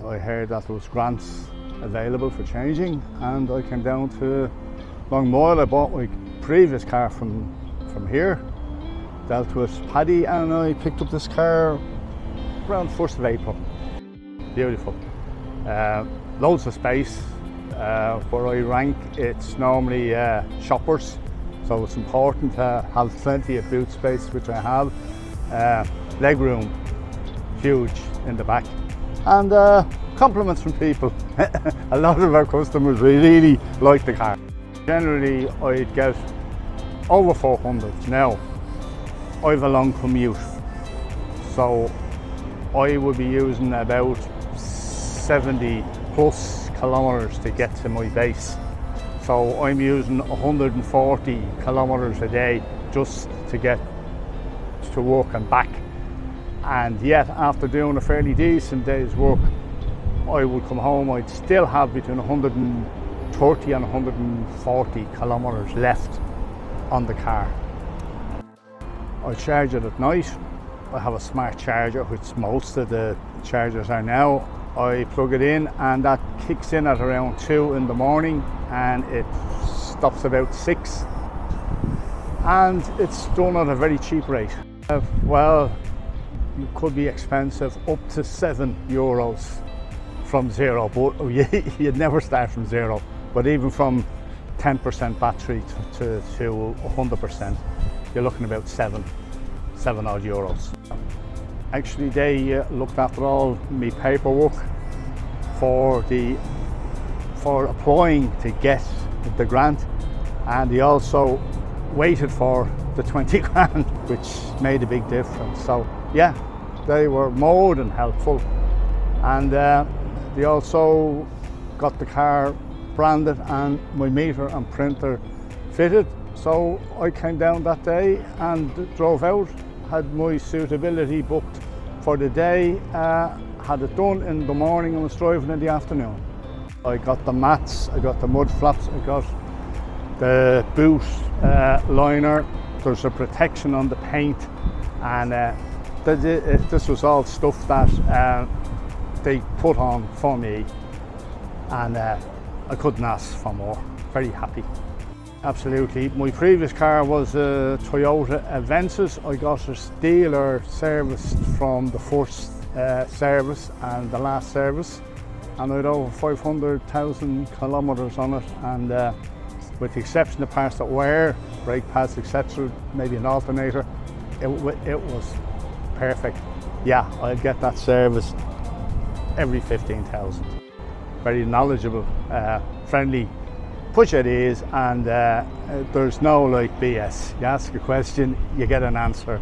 I heard that there was grants available for changing, and I came down to Longmile. I bought my previous car from here, dealt with Paddy, and I picked up this car around 1st of April. Beautiful. Loads of space. Where I rank, it's normally shoppers, so it's important to have plenty of boot space, which I have. Leg room, huge in the back, and compliments from people. A lot of our customers really like the car. Generally, I'd get over 400. Now, I have a long commute, so I would be using about 70 plus kilometres to get to my base. So I'm using 140 kilometres a day just to get to work and back. And yet, after doing a fairly decent day's work, I would come home, I'd still have between 130 and 140 kilometres left on the car. I charge it at night. I have a smart charger, which most of the chargers are now. I plug it in, and that kicks in at around 2 in the morning, and it stops about 6. And it's done at a very cheap rate. Well, it could be expensive, up to €7 from zero, but you'd never start from zero. But even from 10% battery to 100%, you're looking about seven odd euros. Actually, they looked after all my paperwork for applying to get the grant, and they also waited for the 20 grand, which made a big difference. So yeah, they were more than helpful, and they also got the car branded and my meter and printer fitted. So I came down that day and drove out, had my suitability booked for the day, had it done in the morning and was driving in the afternoon. I got the mats, I got the mud flaps, I got the boot liner, there's a protection on the paint, and this was all stuff that they put on for me, and I couldn't ask for more. Very happy. Absolutely. My previous car was a Toyota Avensis. I got a dealer serviced from the first service and the last service, and I had over 500,000 kilometres on it, and with the exception of parts that wear, brake pads, etc., maybe an alternator, it was perfect. Yeah, I'd get that serviced every 15,000. Very knowledgeable, friendly, push it is, and there's no like BS. You ask a question, you get an answer.